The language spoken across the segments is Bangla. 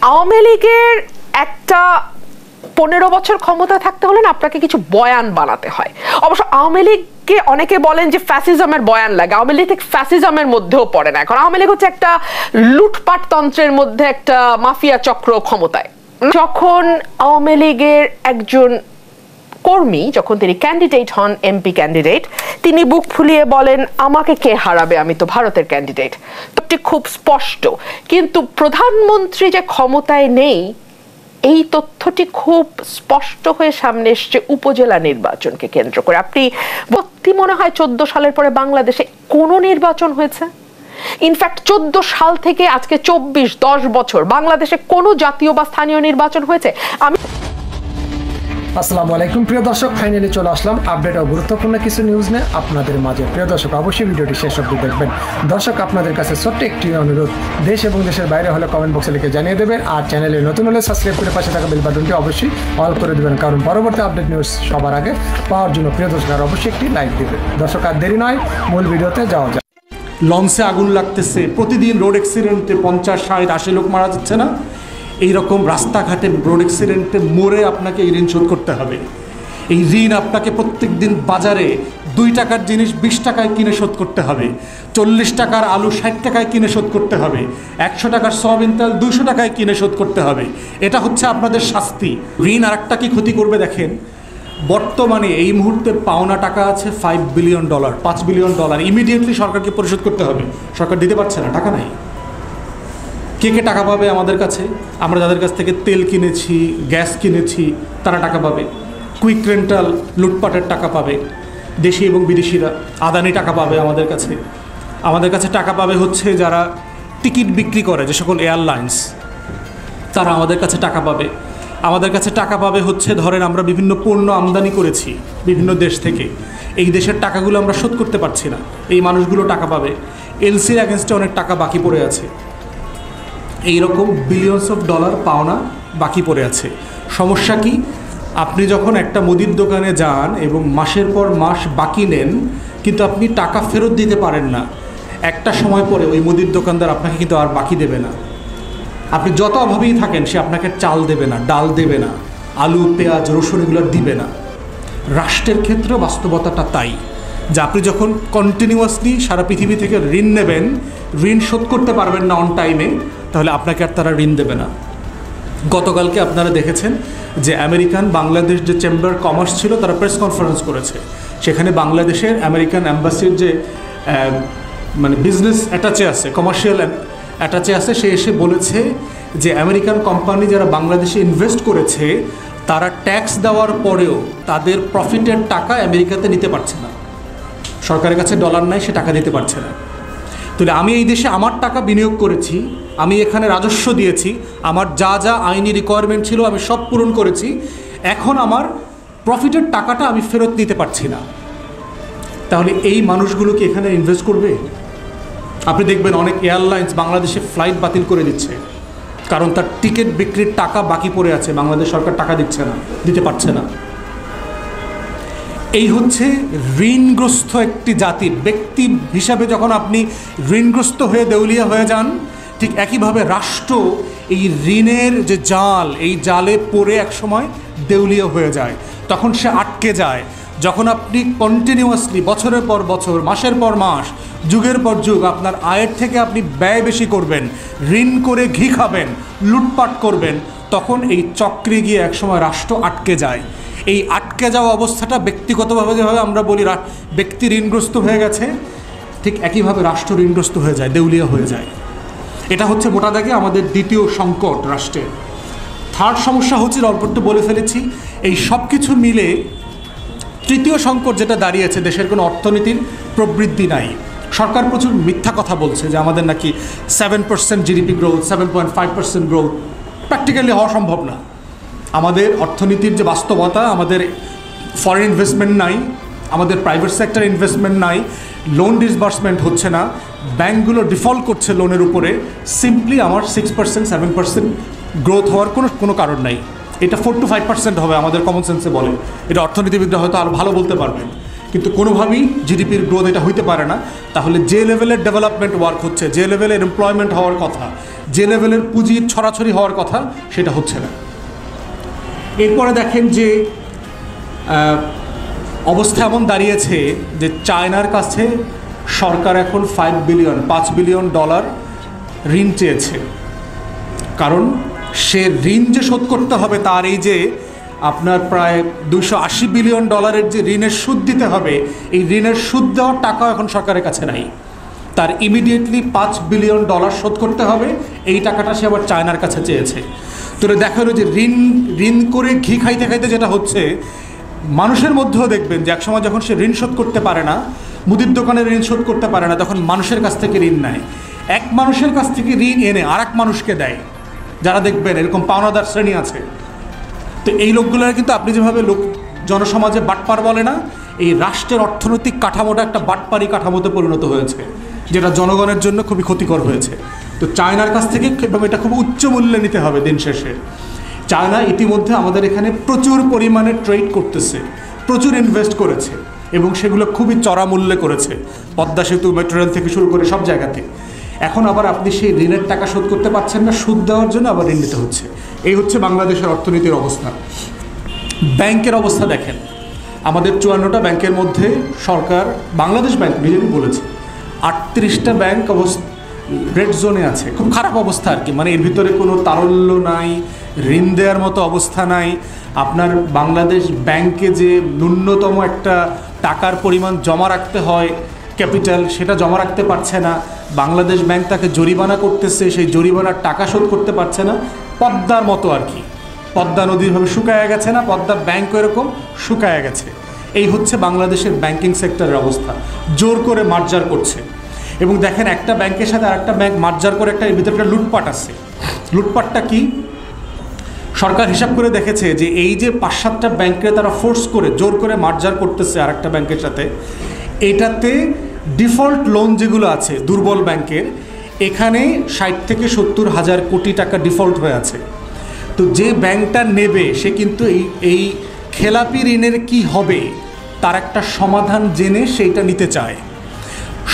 আওয়ামী লীগের একটা 15 বছর ক্ষমতা থাকতে হলে না আপনাকে কিছু বয়ান বানাতে হয়। অবশ্য আওয়ামী লীগকে অনেকে বলেন যে ফ্যাসিজমের বয়ান লাগে, আওয়ামী লীগ ফ্যাসিজমের মধ্যেও পড়ে না। এখন আওয়ামী লীগ হচ্ছে একটা লুটপাট তন্ত্রের মধ্যে একটা মাফিয়া চক্র ক্ষমতায়। যখন আওয়ামী লীগের একজন কর্মী, যখন তিনি ক্যান্ডিডেট হন, এমপি ক্যান্ডিডেট, তিনি বুক ফুলিয়ে বলেন আমাকে কে হারাবে, আমি তো ভারতের ক্যান্ডিডেট। তো খুব স্পষ্ট। কিন্তু প্রধানমন্ত্রী যে ক্ষমতায় নেই এই তথ্যটি খুব স্পষ্ট হয়ে সামনে এসছে উপজেলা নির্বাচনকে কেন্দ্র করে। আপনি সত্যি মনে হয় 14 সালের পরে বাংলাদেশে কোনো নির্বাচন হয়েছে? ইনফ্যাক্ট 14 সাল থেকে আজকে 10 বছর বাংলাদেশে কোনো জাতীয় বা স্থানীয় নির্বাচন হয়েছে? আসসালামু আলাইকুম প্রিয় দর্শক, ফাইনালি চলে আসলাম আপডেট ও গুরুত্বপূর্ণ কিছু নিউজ নিয়ে আপনাদের মাঝে। প্রিয় দর্শক, অবশ্যই ভিডিওটি শেষ অবধি দেখবেন। দর্শক, আপনাদের কাছে ছোট্ট একটি অনুরোধ, দেশ এবং দেশের বাইরে হলে কমেন্ট বক্সে লিখে জানিয়ে দেবেন, আর চ্যানেলে নতুন হলে সাবস্ক্রাইব করে পাশে থাকা বেল বাটনটি অবশ্যই অল করে দেবেন, কারণ পরবর্তী আপডেট নিউজ সবার আগে পাওয়ার জন্য প্রিয় দর্শক আর অবশ্যই একটি লাইক দেবেন। দর্শক, আর দেরি নয়, মূল ভিডিওতে যাওয়া যায়। লঞ্চে আগুন লাগতেছে, প্রতিদিন রোড অ্যাক্সিডেন্টে 50, 60, 80 লোক মারা যাচ্ছে না? এইরকম রাস্তাঘাটে রোড অ্যাক্সিডেন্টে মরে আপনাকে এই ঋণ শোধ করতে হবে। এই ঋণ আপনাকে প্রত্যেক দিন বাজারে 2 টাকার জিনিস 20 টাকায় কিনে শোধ করতে হবে, 40 টাকার আলু 60 টাকায় কিনে শোধ করতে হবে, 100 টাকার সয়াবিন তেল 200 টাকায় কিনে শোধ করতে হবে। এটা হচ্ছে আপনাদের শাস্তি। ঋণ আরেকটা কি ক্ষতি করবে দেখেন, বর্তমানে এই মুহূর্তে পাওনা টাকা আছে $5 বিলিয়ন, $5 বিলিয়ন ইমিডিয়েটলি সরকারকে পরিশোধ করতে হবে। সরকার দিতে পারছে না, টাকা নাই। কে কে টাকা পাবে আমাদের কাছে? আমরা যাদের কাছ থেকে তেল কিনেছি, গ্যাস কিনেছি, তারা টাকা পাবে। কুইক রেন্টাল লুটপাটের টাকা পাবে দেশি এবং বিদেশিরা। আদানি টাকা পাবে আমাদের কাছে। আমাদের কাছে টাকা পাবে হচ্ছে যারা টিকিট বিক্রি করে, যে সকল এয়ারলাইন্স, তারা আমাদের কাছে টাকা পাবে। আমাদের কাছে টাকা পাবে হচ্ছে ধরেন আমরা বিভিন্ন পণ্য আমদানি করেছি বিভিন্ন দেশ থেকে, এই দেশের টাকাগুলো আমরা শোধ করতে পারছি না, এই মানুষগুলো টাকা পাবে। এলসির অ্যাগেনস্টে অনেক টাকা বাকি পড়ে আছে। এইরকম বিলিয়নস অফ ডলার পাওনা বাকি পড়ে আছে। সমস্যা কি? আপনি যখন একটা মুদির দোকানে যান এবং মাসের পর মাস বাকি নেন, কিন্তু আপনি টাকা ফেরত দিতে পারেন না, একটা সময় পরে ওই মুদির দোকানদার আপনাকে কিন্তু আর বাকি দেবে না। আপনি যত অভাবেই থাকেন, সে আপনাকে চাল দেবে না, ডাল দেবে না, আলু, পেঁয়াজ, রসুন এগুলো দিবে না। রাষ্ট্রের ক্ষেত্রে বাস্তবতাটা তাই, যে আপনি যখন কন্টিনিউয়াসলি সারা পৃথিবী থেকে ঋণ নেবেন, ঋণ শোধ করতে পারবেন না অন টাইমে, তাহলে আপনাকে আর তারা ঋণ দেবে না। গতকালকে আপনারা দেখেছেন যে আমেরিকান বাংলাদেশ যে চেম্বার কমার্স ছিল, তারা প্রেস কনফারেন্স করেছে। সেখানে বাংলাদেশের আমেরিকান অ্যাম্বাসির যে মানে বিজনেস অ্যাটাচে আছে, কমার্শিয়াল অ্যাটাচে আছে, সে এসে বলেছে যে আমেরিকান কোম্পানি যারা বাংলাদেশে ইনভেস্ট করেছে, তারা ট্যাক্স দেওয়ার পরেও তাদের প্রফিটের টাকা আমেরিকাতে নিতে পারছে না। সরকারের কাছে ডলার নাই, সে টাকা দিতে পারছে না। তাহলে আমি এই দেশে আমার টাকা বিনিয়োগ করেছি, আমি এখানে রাজস্ব দিয়েছি, আমার যা যা আইনি রিকোয়ারমেন্ট ছিল আমি সব পূরণ করেছি, এখন আমার প্রফিটের টাকাটা আমি ফেরত নিতে পারছি না। তাহলে এই মানুষগুলো কি এখানে ইনভেস্ট করবে? আপনি দেখবেন অনেক এয়ারলাইন্স বাংলাদেশে ফ্লাইট বাতিল করে দিচ্ছে, কারণ তার টিকিট বিক্রির টাকা বাকি পড়ে আছে, বাংলাদেশ সরকার টাকা দিচ্ছে না, দিতে পারছে না। এই হচ্ছে ঋণগ্রস্ত একটি জাতি। ব্যক্তি হিসাবে যখন আপনি ঋণগ্রস্ত হয়ে দেউলিয়া হয়ে যান, ঠিক একইভাবে রাষ্ট্র এই ঋণের যে জাল, এই জালে পড়ে একসময় দেউলিয়া হয়ে যায়, তখন সে আটকে যায়। যখন আপনি কন্টিনিউয়াসলি বছরের পর বছর, মাসের পর মাস, যুগের পর যুগ আপনার আয়ের থেকে আপনি ব্যয় বেশি করবেন, ঋণ করে ঘি খাবেন, লুটপাট করবেন, তখন এই চক্রে গিয়ে একসময় রাষ্ট্র আটকে যায়। এই আটকে যাওয়া অবস্থাটা ব্যক্তিগতভাবে যেভাবে আমরা বলি ব্যক্তি ঋণগ্রস্ত হয়ে গেছে, ঠিক একইভাবে রাষ্ট্র ঋণগ্রস্ত হয়ে যায়, দেউলিয়া হয়ে যায়। এটা হচ্ছে মোটা দাগে আমাদের দ্বিতীয় সংকট রাষ্ট্রের। থার্ড সমস্যা হচ্ছে, অল্প একটু বলে ফেলেছি, এই সব কিছু মিলে তৃতীয় সংকট যেটা দাঁড়িয়েছে, দেশের কোনো অর্থনীতির প্রবৃদ্ধি নাই। সরকার প্রচুর মিথ্যা কথা বলছে যে আমাদের নাকি 7% জিডিপি গ্রোথ, 7.5% গ্রোথ, প্র্যাকটিক্যালি হওয়া সম্ভব না। আমাদের অর্থনীতির যে বাস্তবতা, আমাদের ফরেন ইনভেস্টমেন্ট নাই, আমাদের প্রাইভেট সেক্টর ইনভেস্টমেন্ট নাই, লোন ডিসবার্সমেন্ট হচ্ছে না, ব্যাঙ্কগুলো ডিফল্ট করছে লোনের উপরে। সিম্পলি আমার 6%, 7% গ্রোথ হওয়ার কোনো কারণ নাই। এটা 4 to 5% হবে আমাদের কমন সেন্সে বলে। এটা অর্থনীতিবিদরা হয়তো আরও ভালো বলতে পারবেন, কিন্তু কোনোভাবেই জিডিপির গ্রোথ এটা হইতে পারে না। তাহলে যে লেভেলের ডেভেলপমেন্ট ওয়ার্ক হচ্ছে, যে লেভেলের এমপ্লয়মেন্ট হওয়ার কথা, যে লেভেলের পুঁজির ছড়াছড়ি হওয়ার কথা সেটা হচ্ছে না। এরপরে দেখেন যে অবস্থা এমন দাঁড়িয়েছে যে চায়নার কাছে সরকার এখন $5 বিলিয়ন ঋণ চেয়েছে, কারণ সে ঋণ যে শোধ করতে হবে তার এই যে আপনার প্রায় $280 বিলিয়ন যে ঋণের সুদ দিতে হবে, এই ঋণের সুদ দেওয়ার টাকা এখন সরকারের কাছে নাই। তার ইমিডিয়েটলি $5 বিলিয়ন শোধ করতে হবে, এই টাকাটা সে আবার চায়নার কাছে চেয়েছে। তো দেখা হলো যে ঋণ করে ঘি খাইতে খাইতে যেটা হচ্ছে, মানুষের মধ্যেও দেখবেন যে একসময় যখন সে ঋণ শোধ করতে পারে না, মুদির দোকানে ঋণ শোধ করতে পারে না, তখন মানুষের কাছ থেকে ঋণ নেয়, এক মানুষের কাছ থেকে ঋণ এনে আর এক মানুষকে দেয়, যারা দেখবেন এরকম পাওনাদার শ্রেণী আছে। তো এই লোকগুলোর কিন্তু আপনি যেভাবে জনসমাজে বাটপার বলে না, এই রাষ্ট্রের অর্থনৈতিক কাঠামোটা একটা বাটপারি কাঠামোতে পরিণত হয়েছে, যেটা জনগণের জন্য খুবই ক্ষতিকর হয়েছে। তো চায়নার কাছ থেকে এবং এটা খুব উচ্চ মূল্যে নিতে হবে দিন শেষে। চায়না ইতিমধ্যে আমাদের এখানে প্রচুর পরিমাণে ট্রেড করতেছে, প্রচুর ইনভেস্ট করেছে এবং সেগুলো খুবই চড়া মূল্যে করেছে, পদ্মা সেতু, মেট্রো রেল থেকে শুরু করে সব জায়গাতে। এখন আবার আপনি সেই ঋণের টাকা শোধ করতে পারছেন না, সুদ দেওয়ার জন্য আবার ঋণ নিতে হচ্ছে। এই হচ্ছে বাংলাদেশের অর্থনীতির অবস্থা। ব্যাংকের অবস্থা দেখেন, আমাদের 54টা ব্যাংকের মধ্যে সরকার, বাংলাদেশ ব্যাংক নিজেই বলেছে 38টা ব্যাংক রেড জোনে আছে, খুব খারাপ অবস্থা আর কি। মানে এর ভিতরে কোনো তারল্য নাই, ঋণ দেওয়ার মতো অবস্থা নাই। আপনার বাংলাদেশ ব্যাংকে যে ন্যূনতম একটা টাকার পরিমাণ জমা রাখতে হয় ক্যাপিটাল, সেটা জমা রাখতে পারছে না। বাংলাদেশ ব্যাংক তাকে জরিমানা করতেছে, সেই জরিমানার টাকা শোধ করতে পারছে না। পদ্মার মতো আর কি, পদ্মা নদীভাবে শুকায়া গেছে না, পদ্মা ব্যাংকও এরকম শুকায়া গেছে। এই হচ্ছে বাংলাদেশের ব্যাংকিং সেক্টরের অবস্থা। জোর করে মার্জার করছে এবং দেখেন একটা ব্যাংকের সাথে আরেকটা ব্যাংক মার্জার করে একটা এর ভিতরে একটা লুটপাট আছে। লুটপাটটা কি? সরকার হিসাব করে দেখেছে যে এই যে 5-7টা ব্যাংকে তারা ফোর্স করে জোর করে মার্জার করতেছে আরেকটা ব্যাংকের সাথে, এটাতে ডিফল্ট লোন যেগুলো আছে দুর্বল ব্যাংকের, এখানে 60 থেকে 70 হাজার কোটি টাকা ডিফল্ট হয়ে আছে। তো যে ব্যাংকটা নেবে সে কিন্তু এই খেলাপি ঋণের কি হবে তার একটা সমাধান জেনে সেইটা নিতে চায়।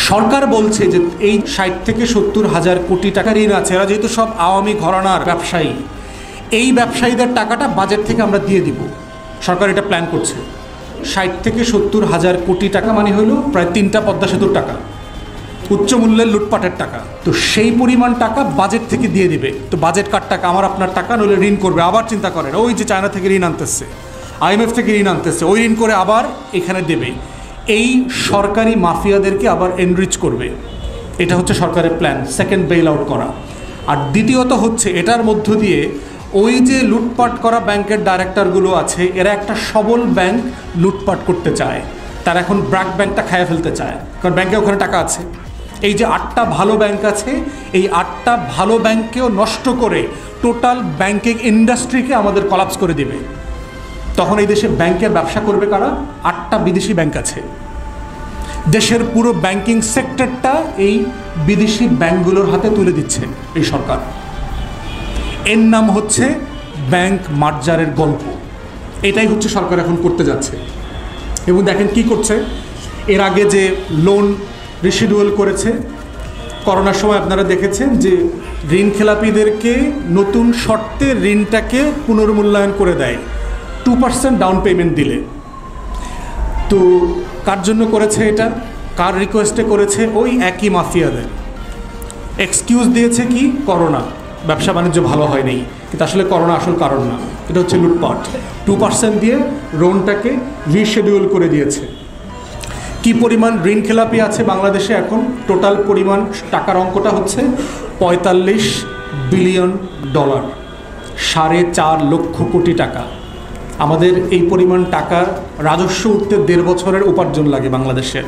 সরকার বলছে যে এই 60 থেকে 70 হাজার কোটি টাকা ঋণ আছে, এরা যেহেতু সব আওয়ামী ঘরানার ব্যবসায়ী, এই ব্যবসায়ীদের টাকাটা বাজেট থেকে আমরা দিয়ে দিব। সরকার এটা প্ল্যান করছে। 60 থেকে 70 হাজার কোটি টাকা মানে হলো প্রায় 3টা পদ্মা সেতুর টাকা, উচ্চ মূল্যের লুটপাটের টাকা। তো সেই পরিমাণ টাকা বাজেট থেকে দিয়ে দিবে। তো বাজেট কার টাকা? আমার আপনার টাকা, নইলে ঋণ করবে। আবার চিন্তা করেন, ওই যে চায়না থেকে ঋণ আনতেছে, IMF থেকে ঋণ আনতেছে, ওই ঋণ করে আবার এখানে দেবে। এই সরকারি মাফিয়াদেরকে আবার এনরিচ করবে। এটা হচ্ছে সরকারের প্ল্যান, সেকেন্ড বেইল আউট করা। আর দ্বিতীয়ত হচ্ছে এটার মধ্য দিয়ে ওই যে লুটপাট করা ব্যাংকের ডাইরেক্টরগুলো আছে, এরা একটা সবল ব্যাংক লুটপাট করতে চায়। তারা এখন ব্র্যাক ব্যাংকটা খাইয়ে ফেলতে চায়, কারণ ব্যাংকে ওখানে টাকা আছে। এই যে 8টা ভালো ব্যাংক আছে, এই 8টা ভালো ব্যাংককেও নষ্ট করে টোটাল ব্যাংকিং ইন্ডাস্ট্রিকে আমাদের কলাপস করে দিবে। তখন এই দেশে ব্যাংকের ব্যবসা করবে কারা? 8টা বিদেশি ব্যাংক আছে। দেশের পুরো ব্যাংকিং সেক্টরটা এই বিদেশি ব্যাংকগুলোর হাতে তুলে দিচ্ছে এই সরকার। এর নাম হচ্ছে ব্যাংক মার্জারের গল্প। এটাই হচ্ছে সরকার এখন করতে যাচ্ছে। এবং দেখেন কি করছে, এর আগে যে লোন রিশিডিউল করেছে, করোনার সময় আপনারা দেখেছেন যে ঋণ খেলাপিদেরকে নতুন শর্তে ঋণটাকে পুনর্মূল্যায়ন করে দেয় 2% ডাউন পেমেন্ট দিলে। তো কার জন্য করেছে এটা? কার রিকোয়েস্টে করেছে? ওই একই মাফিয়াদের। এক্সকিউজ দিয়েছে কি? করোনা, ব্যবসা বাণিজ্য ভালো হয়নি। কিন্তু আসলে করোনা আসল কারণ না, এটা হচ্ছে লুটপাট। 2% দিয়ে লোনটাকে রিশিডিউল করে দিয়েছে। কি পরিমাণ ঋণ খেলাপি আছে বাংলাদেশে এখন? টোটাল পরিমাণ টাকার অঙ্কটা হচ্ছে $45 বিলিয়ন, 4.5 লক্ষ কোটি টাকা। আমাদের এই পরিমাণ টাকা রাজস্ব উঠতে 1.5 বছরের উপার্জন লাগে বাংলাদেশের।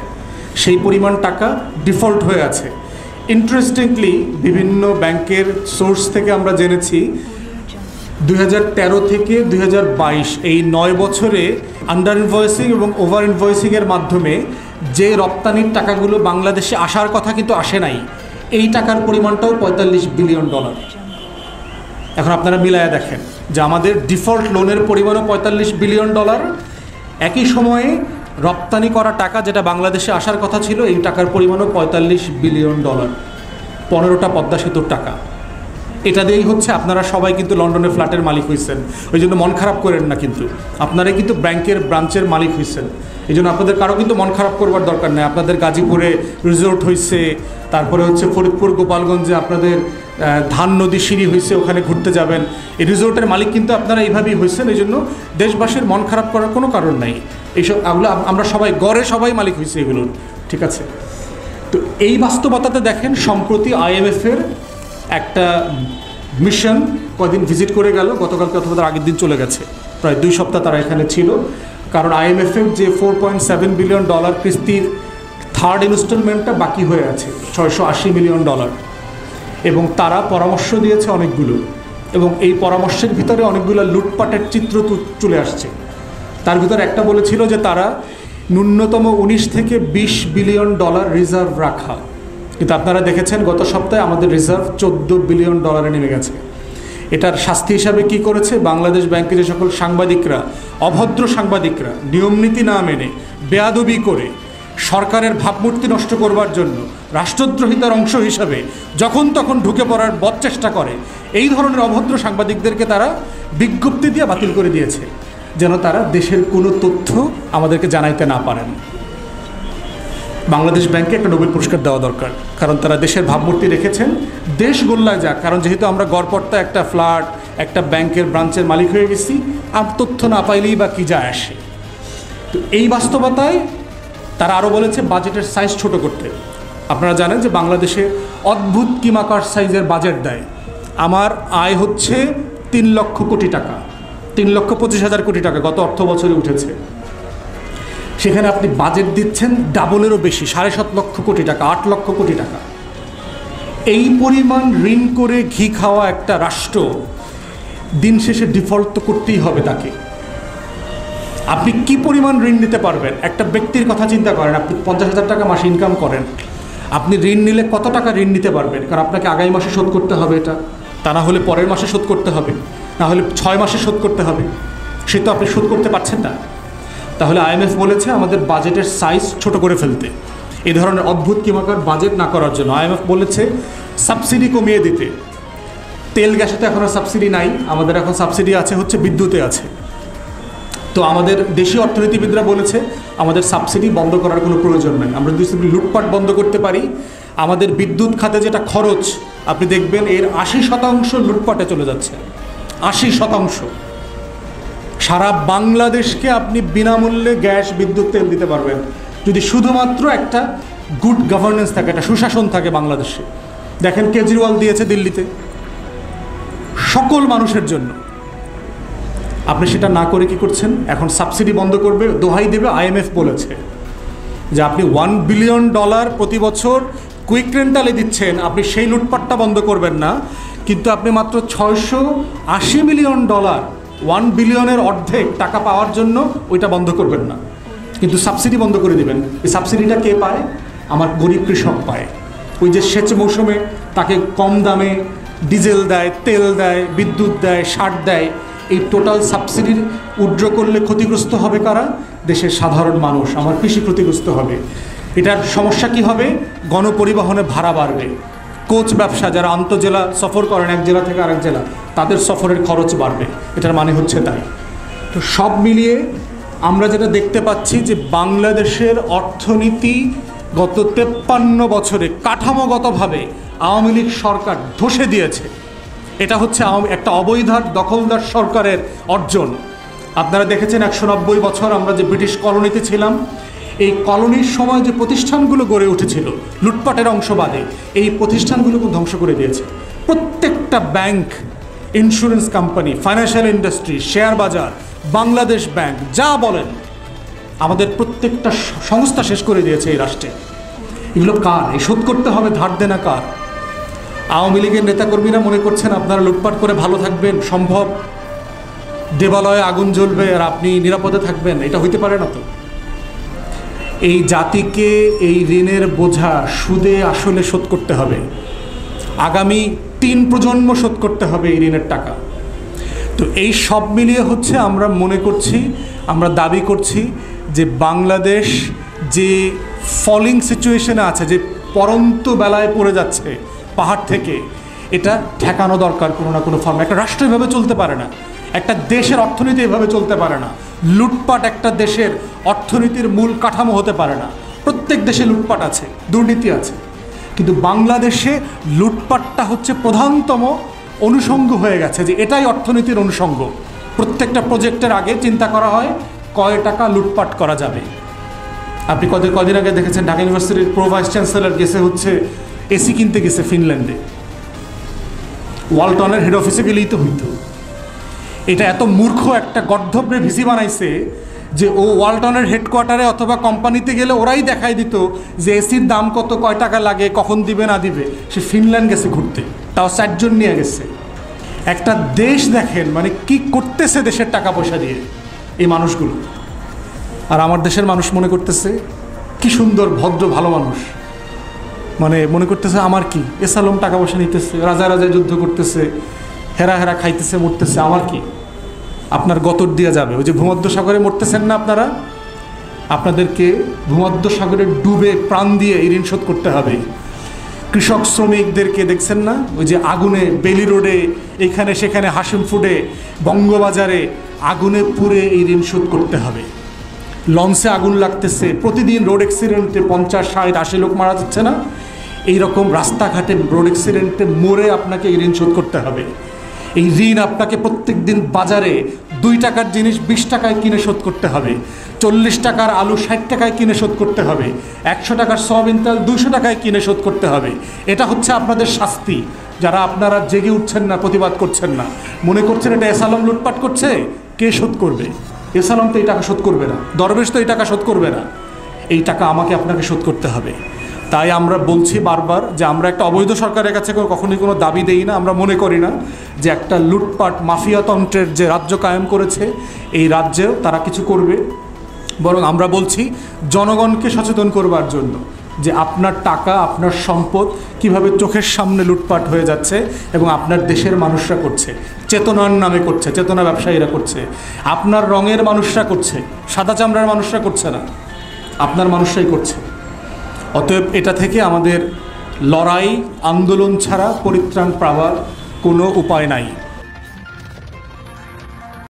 সেই পরিমাণ টাকা ডিফল্ট হয়ে আছে। ইন্টারেস্টিংলি বিভিন্ন ব্যাংকের সোর্স থেকে আমরা জেনেছি 2013 থেকে 2022 এই 9 বছরে আন্ডার ইনভয়েসিং এবং ওভার ইনভয়েসিংয়ের মাধ্যমে যে রপ্তানির টাকাগুলো বাংলাদেশে আসার কথা কিন্তু আসে নাই, এই টাকার পরিমাণটাও $45 বিলিয়ন। এখন আপনারা মিলায়া দেখেন যে আমাদের ডিফল্ট লোনের পরিমাণও $45 বিলিয়ন, একই সময়ে রপ্তানি করা টাকা যেটা বাংলাদেশে আসার কথা ছিল এই টাকার পরিমাণও $45 বিলিয়ন। 15টা পদ্মা সেতুর টাকা। এটা দিয়েই হচ্ছে আপনারা সবাই কিন্তু লন্ডনে ফ্ল্যাটের মালিক হয়েছেন, ওই জন্য মন খারাপ করেন না, কিন্তু আপনারাই কিন্তু ব্যাংকের ব্রাঞ্চের মালিক হয়েছেন, এই জন্য আপনাদের কারো কিন্তু মন খারাপ করবার দরকার নেই। আপনাদের গাজীপুরে রিসোর্ট হয়েছে, তারপরে হচ্ছে ফরিদপুর গোপালগঞ্জে আপনাদের ধান নদী সিঁড়ি হয়েছে, ওখানে ঘুরতে যাবেন, এই রিসোর্টের মালিক কিন্তু আপনারা এইভাবেই হয়েছেন, এই জন্য দেশবাসীর মন খারাপ করার কোনো কারণ নাই। এইসব আমরা সবাই গড়ে সবাই মালিক হয়েছে এগুলোর, ঠিক আছে? তো এই বাস্তবতাতে দেখেন সম্প্রতি IMF-এর একটা মিশন কদিন ভিজিট করে গেল, গতকালকে অথবা তার আগের দিন চলে গেছে, প্রায় 2 সপ্তাহ তারা এখানে ছিল। কারণ IMF-এর যে $4.7 বিলিয়ন কিস্তির থার্ড ইনস্টলমেন্টটা বাকি হয়ে আছে, $680 মিলিয়ন, এবং তারা পরামর্শ দিয়েছে অনেকগুলো, এবং এই পরামর্শের ভিতরে অনেকগুলো লুটপাটের চিত্র চলে আসছে। তার ভিতরে একটা বলেছিল যে তারা ন্যূনতম 19 থেকে 20 বিলিয়ন রিজার্ভ রাখা, কিন্তু আপনারা দেখেছেন গত সপ্তাহে আমাদের রিজার্ভ $14 বিলিয়ন নেমে গেছে। এটার শাস্তি হিসাবে কি করেছে, বাংলাদেশ ব্যাংকে যে সকল সাংবাদিকরা, অভদ্র সাংবাদিকরা নিয়মনীতি না মেনে বেয়াদবি করে সরকারের ভাবমূর্তি নষ্ট করবার জন্য রাষ্ট্রদ্রোহিতার অংশ হিসাবে যখন তখন ঢুকে পড়ার বদচেষ্টা করে, এই ধরনের অভদ্র সাংবাদিকদেরকে তারা বিজ্ঞপ্তি দিয়ে বাতিল করে দিয়েছে, যেন তারা দেশের কোনো তথ্য আমাদেরকে জানাইতে না পারেন। বাংলাদেশ ব্যাংকে একটা নোবেল পুরস্কার দেওয়া দরকার, কারণ তারা দেশের ভাবমূর্তি রেখেছেন, দেশ গোল্লায় যাক। কারণ যেহেতু আমরা গড়পড়তা একটা ফ্ল্যাট, একটা ব্যাংকের ব্রাঞ্চের মালিক হয়ে গেছি, আর তথ্য না পাইলেই বা কী যায় আসে। তো এই বাস্তবতায় তারা আরও বলেছে বাজেটের সাইজ ছোট করতে। আপনারা জানেন যে বাংলাদেশে অদ্ভুত কিমাকার সাইজের বাজেট দেয়। আমার আয় হচ্ছে 3 লক্ষ কোটি টাকা, 3,25,000 কোটি টাকা গত অর্থ বছরে উঠেছে। সেখানে আপনি বাজেট দিচ্ছেন ডাবলেরও বেশি, 7.5 লক্ষ কোটি টাকা, 8 লক্ষ কোটি টাকা। এই পরিমাণ ঋণ করে ঘি খাওয়া একটা রাষ্ট্র দিন শেষে ডিফল্ট তো করতেই হবে তাকে। আপনি কি পরিমাণ ঋণ নিতে পারবেন? একটা ব্যক্তির কথা চিন্তা করেন, আপনি 50,000 টাকা মাসে ইনকাম করেন, আপনি ঋণ নিলে কত টাকা ঋণ নিতে পারবেন? কারণ আপনাকে আগামী মাসে শোধ করতে হবে এটা, তা না হলে পরের মাসে শোধ করতে হবে, না হলে 6 মাসে শোধ করতে হবে, সে তো আপনি শোধ করতে পারছেন না। তাহলে IMF বলেছে আমাদের বাজেটের সাইজ ছোট করে ফেলতে, এই ধরনের অদ্ভুত কিমাকার বাজেট না করার জন্য। IMF বলেছে সাবসিডি কমিয়ে দিতে। তেল গ্যাসে তো এখন আর সাবসিডি নাই, আমাদের এখন সাবসিডি আছে হচ্ছে বিদ্যুতে আছে। তো আমাদের দেশীয় অর্থনীতিবিদরা বলেছে আমাদের সাবসিডি বন্ধ করার কোনো প্রয়োজন নেই, আমরা যদি লুটপাট বন্ধ করতে পারি, আমাদের বিদ্যুৎ খাতে যেটা খরচ আপনি দেখবেন এর 80% লুটপাটে চলে যাচ্ছে, 80%। সারা বাংলাদেশকে আপনি বিনামূল্যে গ্যাস, বিদ্যুৎ, তেল দিতে পারবেন যদি শুধুমাত্র একটা গুড গভর্নেন্স থাকে, একটা সুশাসন থাকে বাংলাদেশে। দেখেন কেজরিওয়াল দিয়েছে দিল্লিতে সকল মানুষের জন্য, আপনি সেটা না করে কি করছেন? এখন সাবসিডি বন্ধ করবে, দোহাই দেবে। IMF বলেছে যে আপনি $1 বিলিয়ন প্রতি বছর কুইক রেন্টালে দিচ্ছেন, আপনি সেই লুটপাটটা বন্ধ করবেন না, কিন্তু আপনি মাত্র $680 মিলিয়ন, $1 বিলিয়নের অর্ধেক টাকা পাওয়ার জন্য ওইটা বন্ধ করবেন না, কিন্তু সাবসিডি বন্ধ করে দিবেন। এই সাবসিডিটা কে পায়? আমার গরিব কৃষক পায়। ওই যে সেচ মৌসুমে তাকে কম দামে ডিজেল দেয়, তেল দেয়, বিদ্যুৎ দেয়, সার দেয়, এই টোটাল সাবসিডির উইথড্র করলে ক্ষতিগ্রস্ত হবে কারা? দেশের সাধারণ মানুষ, আমার কৃষি ক্ষতিগ্রস্ত হবে। এটার সমস্যা কি হবে? গণপরিবহনে ভাড়া বাড়বে, কোচ ব্যবসা, যারা আন্তঃজেলা সফর করেন এক জেলা থেকে আরেক জেলা, তাদের সফরের খরচ বাড়বে। এটার মানে হচ্ছে তাই। তো সব মিলিয়ে আমরা যেটা দেখতে পাচ্ছি যে বাংলাদেশের অর্থনীতি গত 53 বছরে কাঠামোগতভাবে আওয়ামী লীগ সরকার ধসে দিয়েছে। এটা হচ্ছে একটা অবৈধ দখলদার সরকারের অর্জন। আপনারা দেখেছেন 190 বছর আমরা যে ব্রিটিশ কলোনিতে ছিলাম, এই কলোনির সময় যে প্রতিষ্ঠানগুলো গড়ে উঠেছিল লুটপাটের অংশবাদে, এই প্রতিষ্ঠানগুলোকে ধ্বংস করে দিয়েছে। প্রত্যেকটা bank, insurance company, financial industry, share বাজার, বাংলাদেশ ব্যাংক, যা বলেন, আমাদের প্রত্যেকটা সংস্থা শেষ করে দিয়েছে এই রাষ্ট্রে। এগুলো কার? এই শোধ করতে হবে ধার দেনা কার? আওয়ামী লীগের নেতাকর্মীরা মনে করছেন আপনারা লুটপাট করে ভালো থাকবেন, সম্ভব? দেবালয়ে আগুন জ্বলবে আর আপনি নিরাপদে থাকবেন, এটা হইতে পারে না তো। এই জাতিকে এই ঋণের বোঝা সুদে আসলে শোধ করতে হবে, আগামী 3 প্রজন্ম শোধ করতে হবে এই ঋণের টাকা। তো এই সব মিলিয়ে হচ্ছে আমরা মনে করছি, আমরা দাবি করছি যে বাংলাদেশ যে ফলিং সিচুয়েশনে আছে, যে পরন্ত বেলায় পড়ে যাচ্ছে পাহাড় থেকে, এটা ঠেকানো দরকার কোনো না কোনো ফর্মে। একটা রাষ্ট্র এভাবে চলতে পারে না, একটা দেশের অর্থনীতি এভাবে চলতে পারে না। লুটপাট একটা দেশের অর্থনীতির মূল কাঠামো হতে পারে না। প্রত্যেক দেশে লুটপাট আছে, দুর্নীতি আছে, কিন্তু বাংলাদেশে লুটপাটটা হচ্ছে প্রধানতম অনুষঙ্গ হয়ে গেছে, যে এটাই অর্থনীতির অনুষঙ্গ। প্রত্যেকটা প্রজেক্টের আগে চিন্তা করা হয় কয় টাকা লুটপাট করা যাবে। আপনি কদিন আগে দেখেছেন ঢাকা ইউনিভার্সিটির প্রো ভাইস চ্যান্সেলর গেছে হচ্ছে এসি কিনতে গেছে ফিনল্যান্ডে। ওয়ালটনের হেড অফিসে গেলেই তো হইতো। এটা এত মূর্খ একটা গর্ধব্যে ভিসি বানাইছে যে ও ওয়ালটনের হেডকোয়ার্টারে অথবা কোম্পানিতে গেলে ওরাই দেখাই দিত যে এসির দাম কত, কয় টাকা লাগে, কখন দিবে না দিবে। সে ফিনল্যান্ড গেছে ঘুরতে, তাও 4 জন নিয়ে গেছে। একটা দেশ দেখেন মানে কি করতেছে দেশের টাকা পয়সা দিয়ে এই মানুষগুলো। আর আমার দেশের মানুষ মনে করতেছে কি সুন্দর ভদ্র ভালো মানুষ, মানে মনে করতেছে আমার কি, এসালম টাকা পয়সা নিতেছে, রাজা রাজায় যুদ্ধ করতেছে, হেরা হেরা খাইতেছে মরতেছে, আমার কি। আপনার গতর দিয়ে যাবে। ওই যে ভূমধ্যসাগরে মরতেছেন না আপনারা, আপনাদেরকে ভূমধ্যসাগরে ডুবে প্রাণ দিয়ে এই ঋণ শোধ করতে হবে। কৃষক শ্রমিকদেরকে দেখছেন না, ওই যে আগুনে বেলি রোডে, এখানে সেখানে হাসিম ফুডে, বঙ্গবাজারে আগুনে পুড়ে এই ঋণ শোধ করতে হবে। লঞ্চে আগুন লাগতেছে, প্রতিদিন রোড অ্যাক্সিডেন্টে 50, 60, 80 লোক মারা যাচ্ছে না? এইরকম রাস্তাঘাটে রোড অ্যাক্সিডেন্টে মরে আপনাকে এই ঋণ শোধ করতে হবে। এই ঋণ আপনাকে প্রত্যেক দিন বাজারে 2 টাকার জিনিস 20 টাকায় কিনে শোধ করতে হবে, 40 টাকার আলু 60 টাকায় কিনে শোধ করতে হবে, 100 টাকার সয়াবিন তেল 200 টাকায় কিনে শোধ করতে হবে। এটা হচ্ছে আপনাদের শাস্তি। যারা আপনারা জেগে উঠছেন না, প্রতিবাদ করছেন না, মনে করছেন এটা এসালম লুটপাট করছে, কে শোধ করবে? এসালম তো এই টাকা শোধ করবে না, দরবেশ তো এই টাকা শোধ করবে না। এই টাকা আমাকে আপনাকে শোধ করতে হবে। তাই আমরা বলছি বারবার যে আমরা একটা অবৈধ সরকারের কাছে কখনোই কোনো দাবি দেই না। আমরা মনে করি না যে একটা লুটপাট মাফিয়াতন্ত্রের যে রাজ্য কায়েম করেছে এই রাজ্যেও তারা কিছু করবে, বরং আমরা বলছি জনগণকে সচেতন করবার জন্য যে আপনার টাকা, আপনার সম্পদ কিভাবে চোখের সামনে লুটপাট হয়ে যাচ্ছে এবং আপনার দেশের মানুষরা করছে, চেতনার নামে করছে, চেতনা ব্যবসায়ীরা করছে, আপনার রঙের মানুষরা করছে, সাদা চামড়ার মানুষরা করছে না, আপনার মানুষরাই করছে। অতএব এটা থেকে আমাদের লড়াই, আন্দোলন ছাড়া পরিত্রাণ পাওয়ার কোনো উপায় নাই।